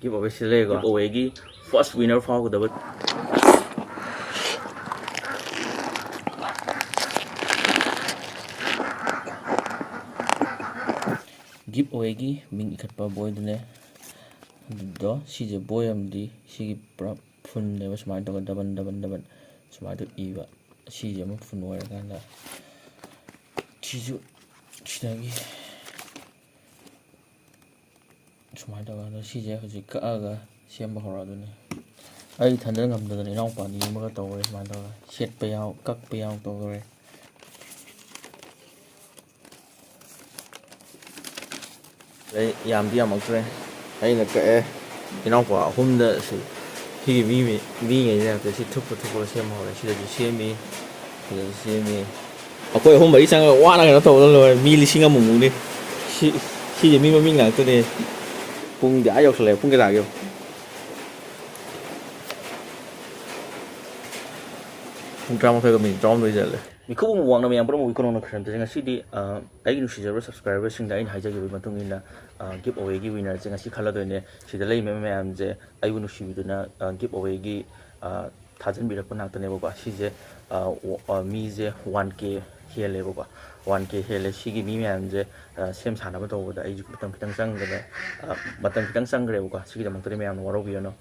Give away से लेगा give away की फर्स्ट विनर फाउगदब गिव अवे की मिंग इखटपा बॉय दुने दो सीजे बॉय अमदी सीगी पूरा फुन नेबा सुमाय तो दबन सुमाय तो इबा सीजे म फुन ओइर कांदा सीजु सिदागी सुमाय तो कांदा सीजे हजि कआगा सेम बहरा दुने आई थंदर ngamdana इनाउ पानी मगा तौरे सुमाय तो सेट पे याव कक पे याव तौरे यामदी यामक्रे अꯩꯅ ꯀꯛꯑꯦ ꯏꯅꯥꯎꯄꯥ ꯑꯍꯨꯝꯗꯁꯨ ꯁꯤꯒꯤ ꯃꯤꯉꯩꯁꯦ ꯁꯤ ꯊꯨꯞꯄ ꯁꯦꯝꯕ ꯍꯧꯔꯦ ꯁꯤꯗꯁꯨ ꯁꯦꯝꯃꯤ ꯁꯤꯗꯁꯨ ꯁꯦꯝꯃꯤ ꯑꯩꯈꯣꯏ ꯑꯍꯨꯝ ꯃꯔꯤ ꯆꯪꯉꯒ ꯋꯥꯅ ꯀꯩꯅꯣ ꯇꯧꯕꯗ ꯂꯣꯏꯔꯦ ꯃꯤ 1,000,000ꯃꯨꯛꯅꯤ ꯁꯤꯁꯦ ꯃꯤ ꯃꯃꯤꯡ ꯉꯥꯛꯇꯅꯦ ꯄꯨꯡꯗꯤ ꯑꯥ ꯌꯧꯁꯜꯂꯛꯑꯦ ꯄꯨꯡ ꯀꯌꯥ ꯇꯥꯒꯦ ꯄꯨꯡ 12:13 ꯆꯠꯂꯦ ꯃꯤꯈꯨꯕ ꯋꯥꯡꯅ ꯃꯌꯥꯝ ꯄꯨꯝꯅꯃꯛ ꯏꯀꯣꯅꯣꯅ ꯈꯔꯝꯇꯁꯦ ꯉꯁꯤꯗꯤ ꯑꯩꯒꯤ ꯅꯨꯡꯁꯤꯖꯔꯕ ꯁꯕꯁꯀ꯭ꯔꯥꯏꯕꯔꯁꯤꯡꯗ ꯑꯩꯅ ꯍꯥꯏꯖꯈꯤꯕꯒꯤ ꯃꯇꯨꯡ ꯏꯟꯅ ꯒꯤꯞ ꯑꯋꯦꯒꯤ ꯋꯤꯅꯔꯁꯦ ꯉꯁꯤ ꯈꯜꯂꯗꯣꯏꯅꯦ ꯁꯤꯗ ꯂꯩꯔꯤꯕ ꯃꯌꯥꯝꯁꯦ ꯑꯩꯕꯨ ꯅꯨꯡꯁꯤꯕꯤꯗꯨꯅ ꯒꯤꯞ ꯑꯋꯦꯒꯤ ꯊꯥꯖꯤꯟꯕꯤꯔꯛꯄ ꯉꯥꯛꯇꯅꯦꯕꯀꯣ ꯁꯤꯁꯦ ꯃꯤꯁꯦ 1K ꯍꯦꯜꯂꯦꯕꯀꯣ 1K ꯍꯦꯜꯂꯦ ꯁꯤꯒꯤ ꯃꯤ ꯃꯌꯥꯝꯁꯦ ꯁꯦꯝ ꯁꯥꯅꯕ ꯇꯧꯕꯗ ꯑꯩꯁꯨ ꯃꯇꯝ ꯈꯤꯇꯪ ꯆꯪꯈ꯭ꯔꯦꯕꯀꯣ ꯁꯤꯒꯤꯗꯃꯛꯇꯗꯤ ꯃꯌꯥꯝꯅ ꯋꯥꯔꯧꯕꯤꯒꯅꯨ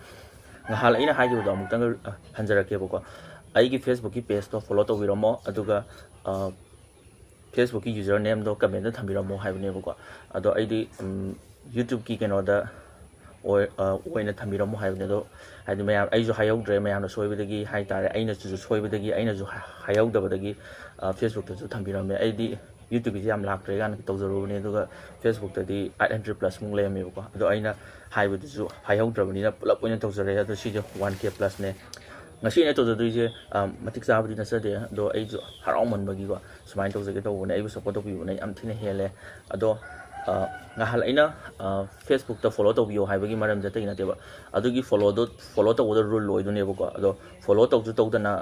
ꯉꯍꯥꯟ ꯑꯩꯅ ꯍꯥꯏꯈꯤꯕꯗꯣ ꯑꯃꯨꯛꯇꯪ ꯍꯟꯖꯔꯛꯀꯦꯕꯀꯣ ꯑꯩꯒꯤ ꯐꯦꯁꯕꯨꯛꯀꯤ ꯄꯦꯖꯇꯣ ꯐꯣꯂꯣ ꯇꯧꯕꯤꯔꯝꯃꯣ ꯑꯗꯨꯒ ꯐꯦꯁꯕꯨꯛꯀꯤ ꯌꯨꯖꯔ ꯅꯦꯝꯗꯣ ꯀꯃꯦꯟꯇ ꯊꯝꯕꯤꯔꯝꯃꯣ ꯍꯥꯏꯕꯅꯦꯕꯀꯣ ꯑꯗꯣ ꯑꯩꯗꯤ ꯌꯨꯇ꯭ꯌꯨꯕꯀꯤ ꯀꯩꯅꯣꯗ ꯑꯣꯏꯅ ꯊꯝꯕꯤꯔꯝꯃꯣ ꯍꯥꯏꯕꯅꯦ ꯑꯗꯣ ꯍꯥꯏꯗꯤ ꯃꯌꯥꯝ ꯑꯩꯁꯨ ꯍꯥꯏꯍꯧꯗ꯭ꯔꯦ ꯃꯌꯥꯝꯅ ꯁꯣꯏꯕꯗꯒꯤ ꯍꯥꯏꯇꯥꯔꯦ ꯑꯩꯅꯁꯨ ꯁꯣꯏꯕꯗꯒꯤ ꯑꯩꯅꯁꯨ ꯍꯥꯏꯍꯧꯗꯕꯗꯒꯤ ꯐꯦꯁꯕꯨꯛꯇꯁꯨ ꯊꯝꯕꯤꯔꯝꯃꯦ ꯑꯩꯗꯤ ꯌꯨꯇ꯭ꯌꯨꯕꯀꯤꯁꯤ ꯌꯥꯝ ꯂꯥꯛꯇ꯭ꯔꯦ ꯀꯥꯟꯅ ꯇꯧꯖꯔꯨꯕꯅꯦ ꯑꯗꯨꯒ ꯐꯦꯁꯕꯨꯛꯇꯗꯤ 800+ ꯃꯨꯛ ꯂꯩꯔꯝꯃꯦꯕꯀꯣ ꯑꯗꯣ ꯑꯩꯅ ꯍꯥꯏꯕꯗꯨꯁꯨ ꯍꯥꯏꯍꯧꯗ꯭ꯔꯕꯅꯤꯅ ꯄꯨꯂꯞ ꯑꯣꯏꯅ ꯇꯧꯖꯔꯦ ꯑꯗꯣ ꯁꯤꯁꯦ 1K+ꯅꯦ ꯉꯁꯤ ꯑꯩꯅ ꯇꯧꯖꯗꯣꯏꯁꯦ ꯃꯇꯤꯛ ꯆꯥꯕꯗꯤ ꯅꯠꯆꯗꯦ ꯑꯗꯣ ꯑꯩꯁꯨ ꯍꯔꯥꯎꯃꯟꯕꯒꯤꯀꯣ ꯁꯨꯃꯥꯏꯅ ꯇꯧꯖꯒꯦ ꯇꯧꯕꯅꯦ ꯑꯩꯕꯨ ꯁꯞꯄꯣꯔꯠ ꯇꯧꯕꯤꯕꯅꯦ ꯌꯥꯝ ꯊꯤꯅ ꯍꯦꯜꯂꯦ ꯑꯗꯣ ꯉꯍꯥꯟ ꯑꯩꯅ ꯐꯦꯁꯕꯨꯛꯇ ꯐꯣꯂꯣ ꯇꯧꯕꯤꯌꯣ ꯍꯥꯏꯕꯒꯤ ꯃꯔꯝꯁꯦ ꯑꯇꯩ ꯅꯠꯇꯦꯕ ꯑꯗꯨꯒꯤ ꯐꯣꯂꯣ ꯇꯧꯕꯗ ꯔꯨꯜ ꯑꯣꯏꯗꯣꯏꯅꯦꯕꯀꯣ ꯑꯗꯣ ꯐꯣꯂꯣ ꯇꯧꯗꯅ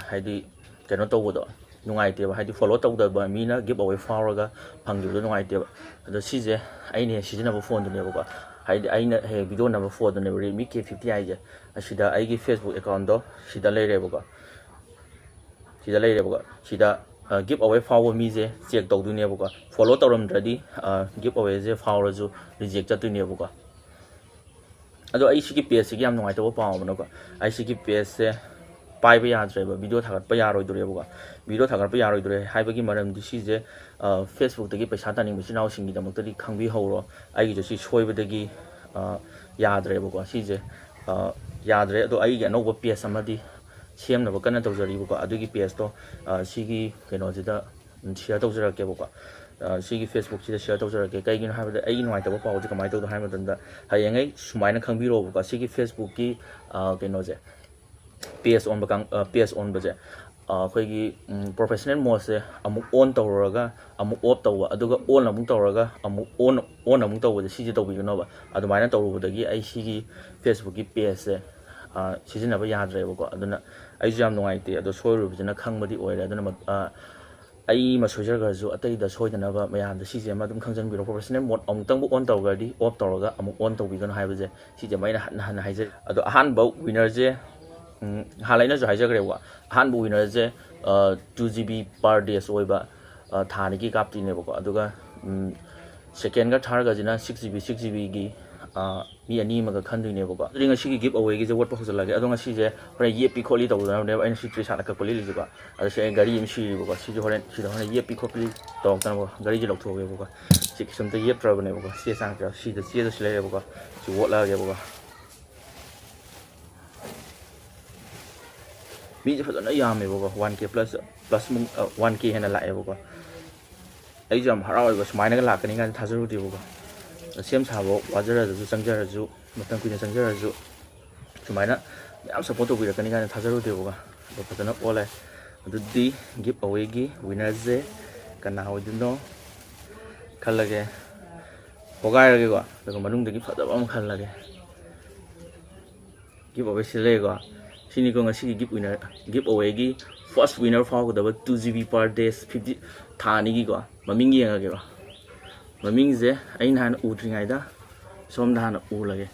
ꯍꯥꯏꯗꯤ ꯀꯩꯅꯣ ꯇꯧꯕꯗꯣ ꯅꯨꯡꯉꯥꯏꯇꯦꯕ ꯍꯥꯏꯗꯤ ꯐꯣꯂꯣ ꯇꯧꯗꯕ ꯃꯤꯅ ꯒꯤꯞ ꯑꯋꯦ ꯐꯥꯎꯔꯒ ꯐꯪꯈꯤꯕꯗꯣ ꯅꯨꯡꯉꯥꯏꯇꯦꯕ ꯑꯗꯣ ꯁꯤꯁꯦ ꯑꯩꯅ ꯍꯦꯛ ꯁꯤꯖꯤꯟꯅꯕ ꯐꯣꯟꯗꯨꯅꯦꯕꯀꯣ ꯍꯥꯏꯗꯤ ꯑꯩꯅ ꯍꯦꯛ ꯚꯤꯗꯤꯑꯣ ꯅꯝꯕ ꯐꯣꯟꯗꯨꯅꯦꯕ Redmi K50 ꯍꯥꯏꯁꯦ ꯑꯁꯤꯗ ꯑꯩꯒꯤ ꯐꯦꯁꯕꯨꯛ ꯑꯦꯀꯥꯎꯟꯗꯣ ꯁꯤꯗ ꯂꯩꯔꯦꯕꯀꯣ ꯁꯤꯗ ꯒꯤꯞ ꯑꯋꯦ ꯐꯥꯎꯕ ꯃꯤꯁꯦ ꯆꯦꯛ ꯇꯧꯗꯣꯏꯅꯦꯕꯀꯣ ꯐꯣꯂꯣ ꯇꯧꯔꯝꯗ꯭ꯔꯗꯤ ꯒꯤꯞ ꯑꯋꯦꯁꯦ ꯐꯥꯎꯔꯁꯨ ꯔꯤꯖꯦꯛ ꯆꯠꯇꯣꯏꯅꯦꯕꯀꯣ ꯑꯗꯣ ꯑꯩ ꯁꯤꯒꯤ ꯄꯦꯖꯁꯤꯒꯤ ꯌꯥꯝ ꯅꯨꯡꯉꯥꯏꯇꯕ ꯄꯥꯎ ꯑꯃꯅꯀꯣ ꯑꯩ ꯁꯤꯒꯤ ꯄꯦꯖꯁꯦ ꯄꯥꯏꯕ ꯌꯥꯗ꯭ꯔꯦꯕ ꯚꯤꯗꯤꯑꯣ ꯊꯥꯒꯠꯄ ꯌꯥꯔꯣꯏꯗꯣꯔꯦꯕꯀꯣ ꯚꯤꯗꯤꯑꯣ ꯊꯥꯒꯠꯄ ꯌꯥꯔꯣꯏꯗꯣꯔꯦ ꯍꯥꯏꯕꯒꯤ ꯃꯔꯝꯗꯤ ꯁꯤꯁꯦ ꯐꯦꯁꯕꯨꯛꯇꯒꯤ ꯄꯩꯁꯥ ꯇꯥꯅꯤꯡꯕ ꯏꯆꯤꯜ ꯏꯅꯥꯎꯁꯤꯡꯒꯤꯗꯃꯛꯇꯗꯤ ꯈꯪꯕꯤꯍꯧꯔꯣ ꯑꯩꯒꯤꯁꯨ ꯁꯤ ꯁꯣꯏꯕꯗꯒꯤ ꯌꯥꯗ꯭ꯔꯦꯕꯀꯣ ꯁꯤꯁꯦ ꯌꯥꯗ꯭ꯔꯦ ꯑꯗꯣ ꯑꯩꯒꯤ ꯑꯅꯧꯕ ꯄꯦꯖ ꯑꯃꯗꯤ ꯁꯦꯝꯅꯕ ꯀꯟꯅ ꯇꯧꯖꯔꯤꯕꯀꯣ ꯑꯗꯨꯒꯤ ꯄꯦꯖꯇꯣ ꯁꯤꯒꯤ ꯀꯩꯅꯣꯁꯤꯗ ꯁꯤꯌꯔ ꯇꯧꯖꯔꯛꯀꯦꯕꯀꯣ ꯁꯤꯒꯤ ꯐꯦꯁꯕꯨꯛꯁꯤꯗ ꯁꯤꯌꯔ ꯇꯧꯖꯔꯛꯀꯦ ꯀꯩꯒꯤꯅꯣ ꯍꯥꯏꯕꯗ ꯑꯩꯒꯤ ꯅꯨꯡꯉꯥꯏꯇꯕ ꯄꯥꯎꯁꯦ ꯀꯃꯥꯏꯅ ꯇꯧꯗꯣ ꯍꯥꯏꯕ ꯃꯇꯝꯗ ꯍꯌꯦꯡꯉꯩ ꯁꯨꯃꯥꯏꯅ ꯈꯪꯕꯤꯔꯣꯕꯀꯣ ꯁꯤꯒꯤ ꯐꯦꯁꯕꯨꯛꯀꯤ ꯀꯩꯅꯣꯁꯦ ꯄꯦꯖ ꯑꯣꯟꯕꯁꯦ ꯑꯩꯈꯣꯏꯒꯤ ꯄ꯭ꯔꯣꯐꯦꯁꯅꯦꯜ ꯃꯣꯠꯁꯦ ꯑꯃꯨꯛ ꯑꯣꯟ ꯇꯧꯔꯨꯔꯒ ꯑꯃꯨꯛ ꯑꯣꯐ ꯇꯧꯕ ꯑꯗꯨꯒ ꯑꯣꯟ ꯑꯃꯨꯛ ꯇꯧꯔꯒ ꯑꯃꯨꯛ ꯑꯣꯟ ꯑꯃꯨꯛ ꯇꯧꯕꯁꯦ ꯁꯤꯁꯦ ꯇꯧꯕꯤꯒꯅꯣꯕ ꯑꯗꯨꯃꯥꯏꯅ ꯇꯧꯔꯨꯕꯗꯒꯤ ꯑꯩ ꯁꯤꯒꯤ ꯐꯦꯁꯕꯨꯛꯀꯤ ꯄꯦꯖꯁꯦ ꯁꯤꯖꯤꯟꯅꯕ ꯌꯥꯗ꯭ꯔꯦꯕꯀꯣ ꯑꯗꯨꯅ ꯑꯩꯁꯨ ꯌꯥꯝ ꯅꯨꯡꯉꯥꯏꯇꯦ ꯑꯗꯣ ꯁꯣꯏꯔꯨꯕꯁꯤꯅ ꯈꯪꯕꯗꯤ ꯑꯣꯏꯔꯦ ꯑꯗꯨꯅ ꯑꯩꯃ ꯁꯣꯏꯖꯈ꯭ꯔꯁꯨ ꯑꯇꯩꯗ ꯁꯣꯏꯗꯅꯕꯃꯌꯥꯝꯗ ꯁꯤꯁꯦ ꯑꯃ ꯑꯗꯨꯝ ꯈꯪꯖꯟꯕꯤꯔꯣ ꯄ꯭ꯔꯣꯐꯦꯁꯅꯦꯜ ꯃꯣꯠ ꯑꯃꯨꯛꯇꯪꯕꯨ ꯑꯣꯟ ꯇꯧꯔꯒꯗꯤ ꯑꯣꯐ ꯇꯧꯔꯒ ꯑꯃꯨꯛ ꯑꯣꯟ ꯇꯧꯕꯤꯒꯅꯨ ꯍꯥꯏꯕꯁꯦ ꯁꯤꯁꯦ ꯑꯩꯅ ꯍꯟꯅ ꯍꯥꯏꯖꯔꯤ ꯑꯗꯣ ꯑꯍꯥꯟꯕ ꯋꯤꯅꯔꯁꯦ ꯍꯥꯟꯅ ꯑꯩꯅꯁꯨ ꯍꯥꯏꯖꯈ꯭ꯔꯦꯕꯀꯣ ꯑꯍꯥꯟꯕ ꯋꯤꯅꯔꯁꯦ 2GB per days ꯑꯣꯏꯕ ꯊꯥꯅꯤꯒꯤ ꯀꯥꯞꯇꯣꯏꯅꯦꯕꯀꯣ ꯑꯗꯨꯒ ꯁꯦꯀꯦꯟꯒ ꯊꯥꯔꯒꯁꯤꯅ 6GB ꯃꯤ ꯑꯅꯤ ꯑꯃꯒ ꯈꯟꯗꯣꯏꯅꯦꯕꯀꯣ ꯑꯗꯨꯗꯤ ꯉꯁꯤꯒꯤ ꯒꯤꯞ ꯑꯋꯦꯒꯤꯁꯦ ꯋꯥꯠꯄ ꯍꯧꯖꯤꯜꯂꯒꯦ ꯑꯗꯣ ꯉꯁꯤꯁꯦ ꯍꯣꯔꯦꯟ ꯌꯦꯞꯄꯤ ꯈꯣꯠꯂꯤ ꯇꯧꯗꯅꯕꯅꯦꯕ ꯑꯩꯅ ꯁꯤ ꯇ꯭ꯔꯤꯁꯥꯠꯅ ꯀꯛꯄ ꯂꯤꯜꯂꯤꯁꯦꯀꯣ ꯑꯗꯣ ꯁꯤ ꯑꯩ ꯒꯥꯔꯤ ꯑꯃ ꯁꯤꯔꯤꯕꯀꯣ ꯁꯤꯁꯦ ꯁꯤꯗ ꯍꯣꯔꯦꯟ ꯌꯦꯞꯄꯤ ꯈꯣꯠꯄꯤ ꯇꯧꯔꯛꯇꯅꯕ ꯒꯥꯔꯤꯁꯦ ꯂꯧꯊꯣꯛꯑꯒꯦꯕꯀꯣ ꯁꯤ ꯀꯩꯁꯨꯝꯇ ꯌꯦꯞꯇ꯭ꯔꯕꯅꯦꯕꯀꯣ ꯆꯦ ꯆꯥꯡ ꯁꯤꯗ ꯆꯦꯗ ꯁꯤ ꯂꯩꯔꯦꯕꯀꯣ ꯁꯤ ꯑꯣꯠꯂꯛꯑꯒꯦꯕꯀꯣ ꯃꯤꯁꯦ ꯐꯖꯅ ꯌꯥꯝꯃꯦꯕꯀꯣ 1K+ ꯃꯨꯛ 1K ꯍꯦꯟꯅ ꯂꯥꯛꯑꯦꯕꯀꯣ ꯑꯩꯁꯨ ꯌꯥꯝ ꯍꯔꯥꯎꯋꯦꯕ ꯁꯨꯃꯥꯏꯅꯒ ꯂꯥꯛꯀꯅꯤ ꯀꯥꯏꯅ ꯊꯥꯖꯔꯨꯗꯦꯕꯀꯣ ꯁꯦꯝ ꯁꯥꯕ ꯋꯥꯖꯔꯁꯨ ꯆꯪꯖꯔꯁꯨ ꯃꯇꯝ ꯀꯨꯏꯅ ꯆꯪꯖꯔꯁꯨ ꯁꯨꯃꯥꯏꯅ ꯃꯌꯥꯝ ꯁꯞꯄꯣꯔꯠ ꯇꯧꯕꯤꯔꯛꯀꯅꯤ ꯀꯥꯏꯅ ꯊꯥꯖꯔꯨꯗꯦꯕꯀꯣ ꯑꯗꯣ ꯐꯖꯅ ꯑꯣꯜꯂꯦ ꯑꯗꯨꯗꯤ ꯒꯤꯞ ꯑꯋꯦꯒꯤ ꯋꯤꯅꯔꯁꯦ ꯀꯅꯥ ꯑꯣꯏꯗꯣꯏꯅꯣ ꯈꯜꯂꯒꯦ ꯍꯣꯒꯥꯏꯔꯒꯦꯀꯣ ꯑꯗꯨꯒ ꯃꯅꯨꯡꯗꯒꯤ ꯐꯖꯕ ꯑꯃ ꯈꯜꯂꯒꯦ ꯒꯤꯞ ꯑꯋꯦ ꯁꯤꯜꯂꯦꯀꯣ ꯁꯤꯅꯤꯀꯣ ꯉꯁꯤꯒꯤ ꯒꯤꯞ ꯑꯋꯦꯒꯤ ꯐꯥꯔꯁ ꯋꯤꯅꯔ ꯐꯥꯎꯒꯗꯕ 2GB per days 50 ꯊꯥ ꯑꯅꯤꯒꯤꯀꯣ ꯃꯃꯤꯡ ꯌꯦꯡꯉꯒꯦꯀꯣ ꯃꯃꯤꯡꯁꯦ ꯑꯩꯅ ꯍꯥꯟꯅ ꯎꯗ꯭ꯔꯤꯉꯩꯗ ꯁꯣꯝꯗ ꯍꯥꯟꯅ ꯎꯂꯒꯦ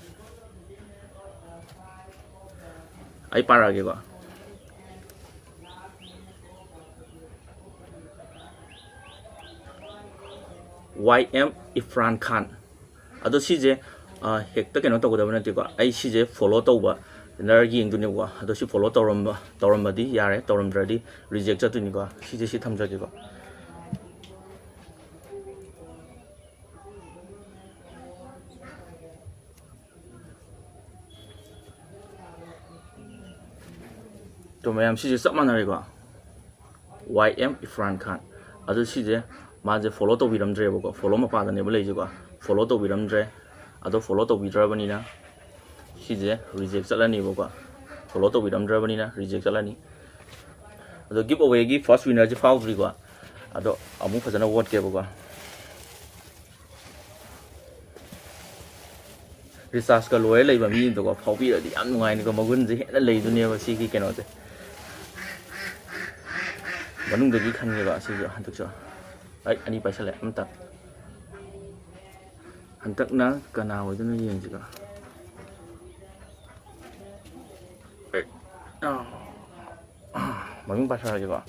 ꯑꯩ ꯄꯥꯔꯛꯑꯒꯦꯀꯣ YM Irfan Khan ꯑꯗꯣ ꯁꯤꯁꯦ ꯍꯦꯛꯇ ꯀꯩꯅꯣ ꯇꯧꯒꯗꯕ ꯅꯠꯇꯦꯀꯣ ꯑꯩ ꯁꯤꯁꯦ ꯐꯣꯂꯣ ꯇꯧꯕ ꯅꯔ ꯌꯦꯡꯗꯣꯏꯅꯦꯀꯣ ꯑꯗꯣ ꯁꯤ ꯐꯣꯂꯣ ꯇꯧꯔꯝꯕꯗꯤ ꯌꯥꯔꯦ ꯇꯧꯔꯝꯗ꯭ꯔꯗꯤ ꯔꯤꯖꯦꯛ ꯆꯠꯇꯣꯏꯅꯤꯀꯣ ꯁꯤꯁꯦ ꯁꯤ ꯊꯝꯖꯒꯦꯀꯣ 또 ꯃꯌꯥꯝ ꯁꯤꯁꯦ ꯆꯞ ꯃꯥꯟꯅꯔꯦꯀꯣ YM Irfan Khan ꯑꯗꯨ ꯁꯤꯁꯦ ꯃꯥꯁꯦ ꯐꯣꯂꯣ ꯇꯧꯕꯤꯔꯝꯗ꯭ꯔꯦꯕꯀꯣ ꯐꯣꯂꯣ ꯃꯄꯥꯗꯅꯦꯕ ꯂꯩꯁꯦꯀꯣ ꯐꯣꯂꯣ ꯇꯧꯕꯤꯔꯝꯗ꯭ꯔꯦ ꯑꯗꯣ ꯐꯣꯂꯣ ꯇꯧꯕꯤꯗ꯭ꯔꯕꯅꯤꯅ ꯁꯤꯁꯦ ꯔꯤꯖꯦꯛ ꯆꯠꯂꯅꯤꯕꯀꯣ ꯐꯣꯂꯣ ꯇꯧꯕꯤꯔꯝꯗ꯭ꯔꯕꯅꯤꯅ ꯔꯤꯖꯦꯛ ꯆꯠꯂꯅꯤ ꯑꯗꯣ ꯒꯤꯞ ꯑꯋꯦꯒꯤ ꯐꯥꯔꯁ ꯋꯤꯅꯔꯁꯦ ꯐꯥꯎꯗ꯭ꯔꯤꯀꯣ ꯑꯗꯣ ꯑꯃꯨꯛ ꯐꯖꯅ ꯋꯣꯠꯀꯦꯕꯀꯣ ꯔꯤꯆꯥꯔꯖꯀ ꯂꯣꯏꯔ ꯂꯩꯕ ꯃꯤꯗꯀꯣ ꯐꯥꯎꯕꯤꯔꯗꯤ ꯌꯥꯝ ꯅꯨꯡꯉꯥꯏꯅꯤꯀꯣ ꯃꯒꯨꯟꯁꯦ ꯍꯦꯟꯅ ꯂꯩꯗꯣꯏꯅꯦꯕ ꯁꯤꯒꯤ ꯀꯩꯅꯣꯁꯦ ꯃꯅꯨꯡꯗꯒꯤ ꯈꯟꯒꯦꯕ ꯑꯁꯤꯁꯨ ꯍꯟꯗꯛꯁꯨ ꯑꯩ ꯑꯅꯤ ꯄꯥꯏꯁꯜꯂꯦ ꯑꯝꯇ ꯍꯟꯗꯛꯅ ꯀꯅꯥ ꯑꯣꯏꯗꯣꯏꯅꯣ ꯌꯦꯡꯁꯤꯀꯣ ꯃꯃꯤꯡ ꯄꯥꯏꯁꯜꯂꯒꯦꯀꯣ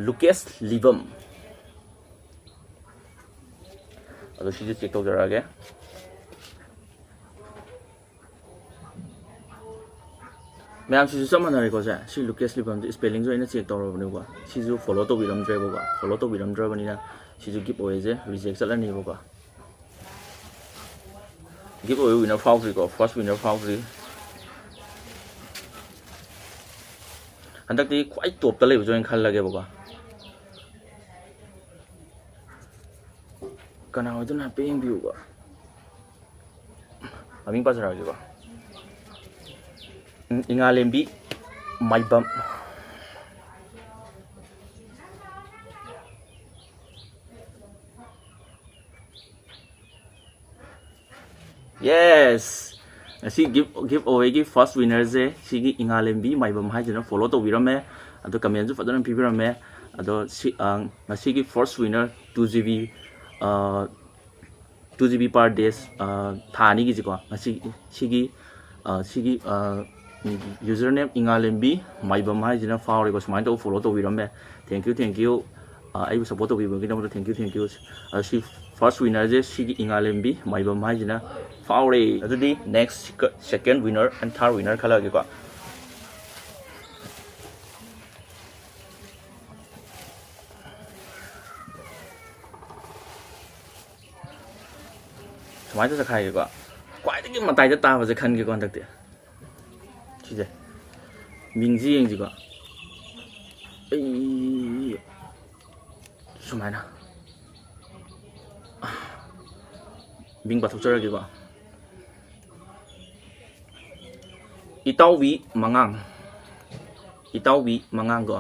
ꯂꯨꯀꯦꯁ ꯂꯤꯕꯝ ꯑꯗꯣ ꯁꯤꯁꯦ ꯆꯦꯛ ꯇꯧꯖꯔꯛꯑꯒꯦ ꯃꯌꯥꯝꯁꯤꯁꯨ ꯆꯞ ꯃꯥꯟꯅꯔꯦꯀꯣ ꯁꯤ ꯂꯨꯀꯦꯁ ꯂꯤꯕꯝꯁꯦ ꯁ꯭ꯄꯦꯂꯤꯡꯁꯨ ꯑꯩꯅ ꯆꯦꯛ ꯇꯧꯔꯕꯅꯦꯀꯣ ꯁꯤꯁꯨ ꯐꯣꯂꯣ ꯇꯧꯕꯤꯔꯝꯗ꯭ꯔꯦꯕꯀꯣ ꯐꯣꯂꯣ ꯇꯧꯕꯤꯔꯝꯗ꯭ꯔꯕꯅꯤꯅ ꯁꯤꯁꯨ ꯒꯤꯞ ꯑꯋꯦꯁꯦ ꯔꯤꯖꯦꯛ ꯆꯠꯂꯅꯤꯕꯀꯣ ꯒꯤꯞ ꯑꯋꯦ ꯋꯤꯅꯔ ꯐꯥꯎꯗ꯭ꯔꯤꯀꯣ ꯐꯥꯔꯁ ꯋꯤꯅꯔ ꯐꯥꯎꯗ꯭ꯔꯤ ꯍꯟꯗꯛꯇꯤ ꯈ꯭ꯋꯥꯏ ꯇꯣꯞꯇ ꯂꯩꯕꯁꯨ ꯑꯣꯏꯅ ꯈꯜꯂꯒꯦꯕꯀꯣ ꯀꯅꯥ ꯑꯣꯏꯗꯣꯏꯅꯣ ꯍꯥꯏꯐꯦꯠ ꯌꯦꯡꯕꯤꯌꯨꯀꯣ ꯃꯃꯤꯡ ꯄꯥꯖꯔꯛꯑꯒꯦꯀꯣ ꯏꯉꯥꯂꯦꯝꯕꯤ ꯃꯥꯏꯕꯝ ꯌꯦꯁ ꯉꯁꯤ ꯒꯤꯞ ꯑꯋꯦꯒꯤ ꯐꯥꯔꯁט ꯋꯤꯅꯔꯁꯦ ꯁꯤꯒꯤ ꯏꯉꯥꯂꯦꯝꯕꯤ ꯃꯥꯏꯕꯝ ꯍꯥꯏꯁꯤꯅ ꯐꯣꯂꯣ ꯇꯧꯕꯤꯔꯝꯃꯦ ꯑꯗꯣ ꯀꯃꯦꯟꯁꯨ ꯐꯖꯅ ꯄꯤꯕꯤꯔꯝꯃꯦ ꯑꯗꯣ ꯉꯁꯤꯒꯤ ꯐꯥꯔꯁט winner 2GB 2GB per days ꯊꯥ ꯑꯅꯤꯒꯤꯁꯤꯀꯣ ꯁꯤꯒꯤ ꯌꯨꯖꯔ ꯅꯦꯝ ꯏꯉꯥꯂꯦꯝꯕꯤ ꯃꯥꯏꯕꯝ ꯍꯥꯏꯁꯤꯅ ꯐꯥꯎꯔꯦꯀꯣ ꯁꯨꯃꯥꯏꯅ ꯇꯧꯕ ꯐꯣꯂꯣ ꯇꯧꯕꯤꯔꯝꯃꯦ ꯊꯦꯡꯛꯌꯨ ꯑꯩꯕꯨ ꯁꯞꯄꯣꯔꯠ ꯇꯧꯕꯤꯕꯒꯤꯗꯃꯛꯇ ꯊꯦꯡꯛꯌꯨ ꯁꯤ ꯐꯥꯔꯁט ꯋꯤꯅꯔꯁꯦ ꯁꯤꯒꯤ ꯏꯉꯥꯂꯦꯝꯕꯤ ꯃꯥꯏꯕꯝ ꯍꯥꯏꯁꯤꯅ ꯐꯥꯎꯔꯦ ꯑꯗꯨꯗꯤ next second winner and third winner ꯈꯜꯂꯛꯑꯒꯦꯀꯣ ꯁꯨꯃꯥꯏꯅ ꯆꯠꯈꯥꯏꯒꯦꯀꯣ ꯈ꯭ꯋꯥꯏꯗꯒꯤ ꯃꯇꯥꯏꯗ ꯇꯥꯕꯁꯦ ꯈꯟꯒꯦꯀꯣ ꯍꯟꯗꯛꯇꯤ ꯁꯤꯁꯦ ꯃꯤꯡꯁꯤ ꯌꯦꯡꯁꯤꯀꯣ ꯑꯩ ꯁꯨꯃꯥꯏꯅ ꯃꯤꯡ ꯄꯥꯊꯣꯛꯆꯔꯒꯦꯀꯣ ꯏꯇꯥꯎꯕꯤ ꯃꯉꯥꯡꯀꯣ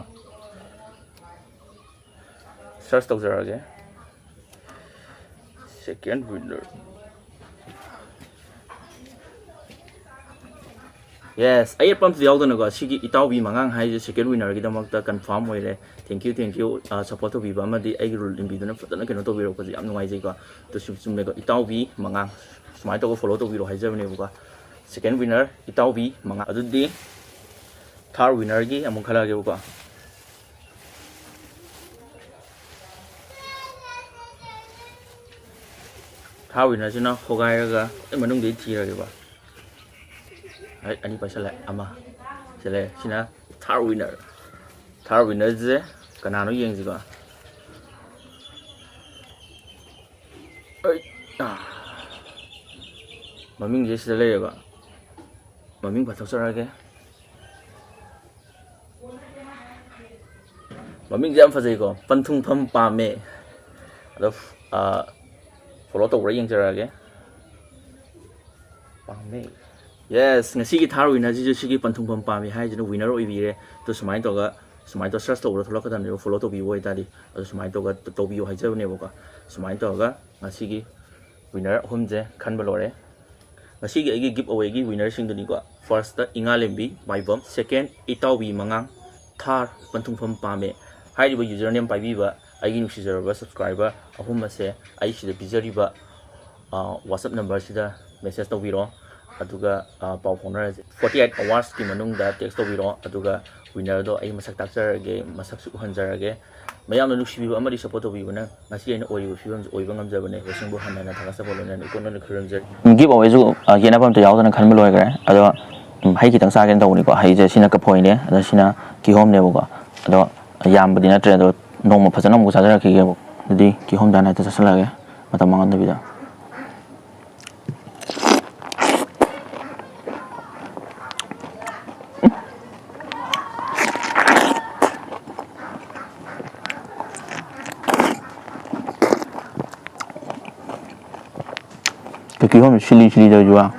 ꯁꯔꯆ ꯇꯧꯖꯔꯛꯑꯒꯦ ꯁꯦꯀꯦꯟ ꯋꯤꯅꯔ ꯌꯦꯁ ꯑꯌꯦꯠꯄ ꯑꯝꯇ ꯌꯥꯎꯗꯅꯀꯣ ꯁꯤꯒꯤ ꯏꯇꯥꯎꯕꯤ ꯃꯉꯥꯡ ꯍꯥꯏꯁꯦ ꯁꯦꯀꯦꯟ ꯋꯤꯅꯔꯒꯤꯗꯃꯛꯇ ꯀꯟꯐꯥꯔꯝ ꯑꯣꯏꯔꯦ ꯊꯦꯡꯛꯌꯨ ꯁꯞꯄꯣꯔꯠ ꯇꯧꯕꯤꯕ ꯑꯃꯗꯤ ꯑꯩꯒꯤ ꯔꯨꯜ ꯏꯟꯕꯤꯗꯨꯅ ꯐꯖꯅ ꯀꯩꯅꯣ ꯇꯧꯕꯤꯔꯛꯄꯁꯦ ꯌꯥꯝ ꯅꯨꯡꯉꯥꯏꯖꯩꯀꯣ ꯑꯗꯨ ꯆꯨꯝꯃꯦꯀꯣ ꯏꯇꯥꯎꯕꯤ ꯃꯉꯥꯡ ꯁꯨꯃꯥꯏꯅ ꯇꯧꯕ ꯐꯣꯂꯣ ꯇꯧꯕꯤꯔꯣ ꯍꯥꯏꯖꯕꯅꯦꯕꯀꯣ ꯁꯦꯀꯦꯟ ꯋꯤꯅꯔ ꯏꯇꯥꯎꯕꯤ ꯃꯉꯥꯡ ꯑꯗꯨꯗꯤ ꯊꯥꯔꯠ ꯋꯤꯅꯔꯒꯤ ꯑꯃꯨꯛ ꯈꯜꯂꯛꯑꯒꯦꯕꯀꯣ ꯊꯥꯔꯠ ꯋꯤꯅꯔꯁꯤꯅ ꯍꯣꯒꯥꯏꯔꯒ ꯃꯅꯨꯡꯗꯒꯤ ꯊꯤꯔꯒꯦꯀꯣ ꯑꯅꯤ ꯄꯥꯏꯁꯜꯂꯦ ꯑꯃ ꯁꯤꯜꯂꯦ ꯁꯤꯅ ꯊꯥꯔꯠ ꯋꯤꯅꯔꯁꯦ ꯀꯅꯥꯅꯣ ꯌꯦꯡꯁꯤꯀꯣ ꯃꯃꯤꯡꯁꯦ ꯁꯤꯗ ꯂꯩꯔꯦꯀꯣ ꯃꯃꯤꯡ ꯄꯥꯊꯣꯛꯆꯔꯛꯑꯒꯦ ꯃꯃꯤꯡꯁꯦ ꯌꯥꯝ ꯐꯖꯩꯀꯣ ꯄꯟꯊꯨꯡꯐꯝ ꯄꯥꯝꯃꯦ ꯑꯗꯣ ꯐꯣꯂꯣ ꯇꯧꯕ꯭ꯔꯥ ꯌꯦꯡꯖꯔꯛꯑꯒꯦ ꯄꯥꯝꯃꯦ ꯌꯦꯁ ꯉꯁꯤꯒꯤ ꯊꯥꯔꯠ ꯋꯤꯅꯔꯁꯤꯁꯨ ꯁꯤꯒꯤ ꯄꯟꯊꯨꯡꯐꯝ ꯄꯥꯝꯃꯤ ꯍꯥꯏꯁꯤꯅ ꯋꯤꯅꯔ ꯑꯣꯏꯕꯤꯔꯦ ꯑꯗꯣ ꯁꯨꯃꯥꯏꯅ ꯇꯧꯔꯒ ꯁꯔꯆ ꯇꯧꯕꯗ ꯊꯣꯛꯂꯛꯀꯗꯕꯅꯦꯕ ꯐꯣꯂꯣ ꯇꯧꯕꯤꯕ ꯑꯣꯏꯇꯥꯔꯗꯤ ꯑꯗꯣ ꯁꯨꯃꯥꯏꯅ ꯇꯧꯔꯒ ꯇꯧꯕꯤꯌꯨ ꯍꯥꯏꯖꯕꯅꯦꯕꯀꯣ ꯁꯨꯃꯥꯏꯅ ꯇꯧꯔꯒ ꯉꯁꯤꯒꯤ ꯋꯤꯅꯔ ꯑꯍꯨꯝꯁꯦ ꯈꯟꯕ ꯂꯣꯏꯔꯦ ꯉꯁꯤꯒꯤ ꯑꯩꯒꯤ ꯒꯤꯞ ꯑꯋꯦꯒꯤ ꯋꯤꯅꯔꯁꯤꯡꯗꯨꯅꯤꯀꯣ ꯐꯥꯔꯁꯇ ꯏꯉꯥꯂꯦꯝꯕꯤ ꯃꯥꯏꯕꯝ ꯁꯦꯀꯦꯟ ꯏꯇꯥꯎꯕꯤ ꯃꯉꯥꯡ ꯊꯥꯔꯠ ꯄꯟꯊꯨꯡꯐꯝ ꯄꯥꯝꯃꯦ ꯍꯥꯏꯔꯤꯕ ꯌꯨꯖꯔ ꯅꯦꯝ ꯄꯥꯏꯕꯤꯕ ꯑꯩꯒꯤ ꯅꯨꯡꯁꯤꯖꯔꯕ ꯁꯕꯁꯀ꯭ꯔꯥꯏꯕꯔ ꯑꯍꯨꯝ ꯑꯁꯦ ꯑꯩ ꯁꯤꯗ ꯄꯤꯖꯔꯤꯕ ꯋꯥꯆꯞ ꯅꯝꯕꯔꯁꯤꯗ ꯃꯦꯁꯦꯖ ꯇꯧꯕꯤꯔꯣ ꯑꯗꯨꯒ ꯄꯥꯎ ꯐꯥꯎꯅꯔꯁꯦ 48 hours ꯀꯤ ꯃꯅꯨꯡꯗ ꯇꯦꯛꯁ ꯇꯧꯕꯤꯔꯣ ꯑꯗꯨꯒ ꯋꯤꯅꯔꯗꯣ ꯑꯩ ꯃꯁꯛ ꯇꯥꯛꯆꯔꯒꯦ ꯃꯁꯛꯁꯨ ꯎꯍꯟꯖꯔꯒꯦ ꯃꯌꯥꯝꯅ ꯅꯨꯡꯁꯤꯕꯤꯕ ꯑꯃꯗꯤ ꯁꯞꯄꯣꯔꯠ ꯇꯧꯕꯤꯕꯅ ꯉꯁꯤ ꯑꯩꯅ ꯑꯣꯏꯔꯤꯕ ꯐꯤꯕꯝꯁꯦ ꯑꯣꯏꯕ ꯉꯝꯖꯕꯅꯦ ꯋꯥꯁꯤꯡꯕꯨ ꯍꯟꯅ ꯊꯥꯒꯠꯆꯕ ꯂꯣꯏꯅꯅ ꯏꯀꯣꯟꯅꯅ ꯈꯨꯔꯨꯝꯖꯔꯤ ꯒꯤꯞ ꯑꯋꯦꯁꯨ ꯌꯦꯠꯅꯕ ꯑꯝꯇ ꯌꯥꯎꯗꯅ ꯈꯟꯕ ꯂꯣꯏꯈ꯭ꯔꯦ ꯑꯗꯣ ꯍꯩ ꯈꯤꯇꯪ ꯆꯥꯒꯦꯅ ꯇꯧꯕꯅꯤꯀꯣ ꯍꯩꯁꯦ ꯁꯤꯅ ꯀꯐꯣꯏꯅꯦ ꯑꯗꯣ ꯁꯤꯅ ꯀꯤꯍꯣꯝꯅꯦꯕꯀꯣ ꯑꯗꯣ ꯌꯥꯝꯕꯗꯤ ꯅꯠꯇ꯭ꯔꯦ ꯑꯗꯣ ꯅꯣꯡꯃ ꯐꯖꯅ ꯑꯃꯨꯛ ꯆꯥꯖꯔꯛꯈꯤꯒꯦꯕ ꯑꯗꯨꯗꯤ ꯀꯤꯍꯣꯝꯗ ꯍꯦꯛꯇ ꯆꯥꯁꯤꯜꯂꯛꯑꯒꯦ ꯃꯇꯝ ꯃꯥꯡꯍꯟꯗꯕꯤꯗ 그 기호면 실리 더 좋아.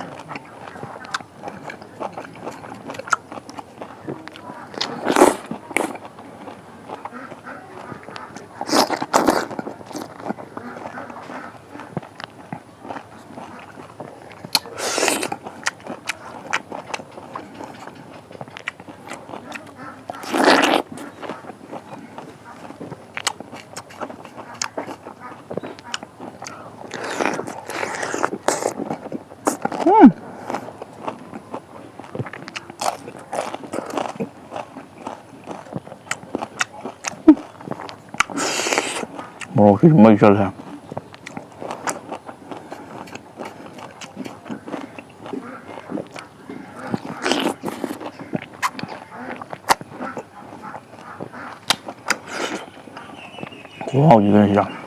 뭐 정말 잘해. 와 이거 진짜.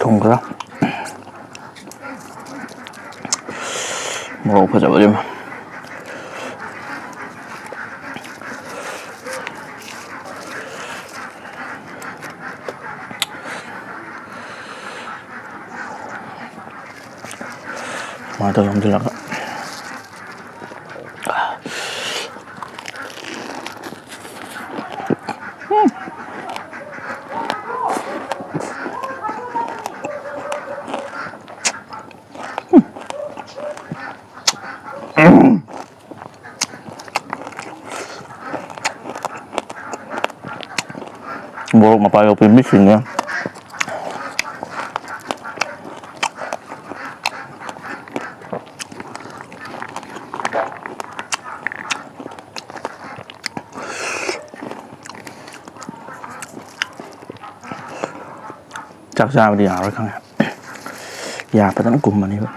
동그라. 먹어보자 보자. 마더 염들나가. 뭐 마파요 비미시네. chắc ra đi ảo không già phải đánh cùng mà nhiều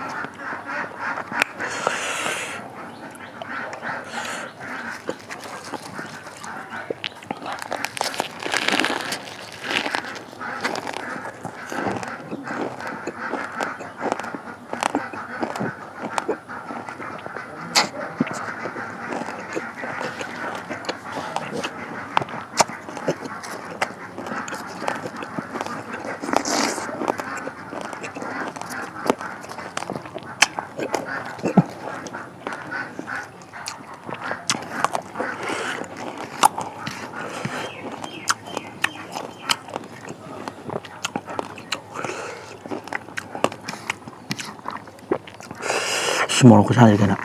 심어놓고 사야 되나?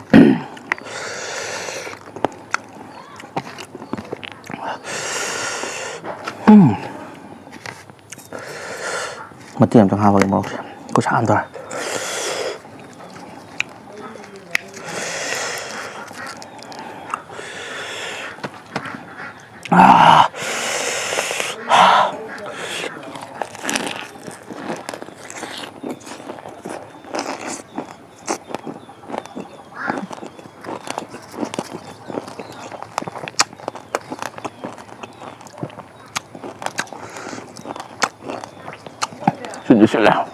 mà tiệm trong hai vào một có sẵn thôi xin sẽ làm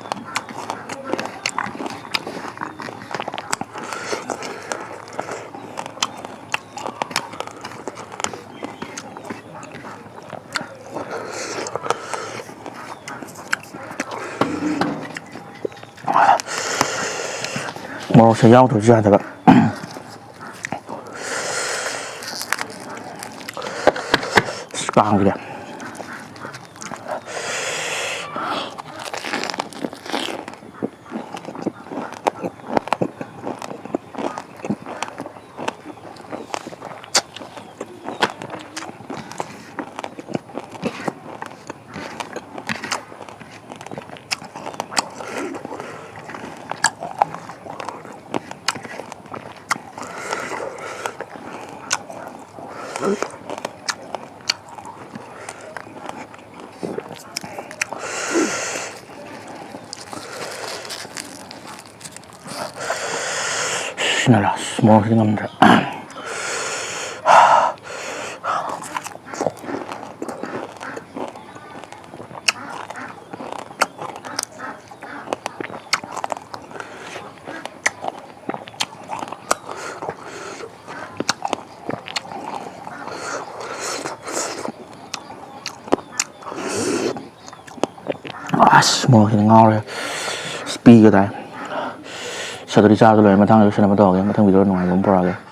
một sợi dao thử ra các bạn vàng kìa 신나라 스몰 생각합니다. 뭐 그냥 ngao speed cái này sau khi ra rồi mà thằng sẽ làm đâu cái mà thằng video này cũng bỏ ra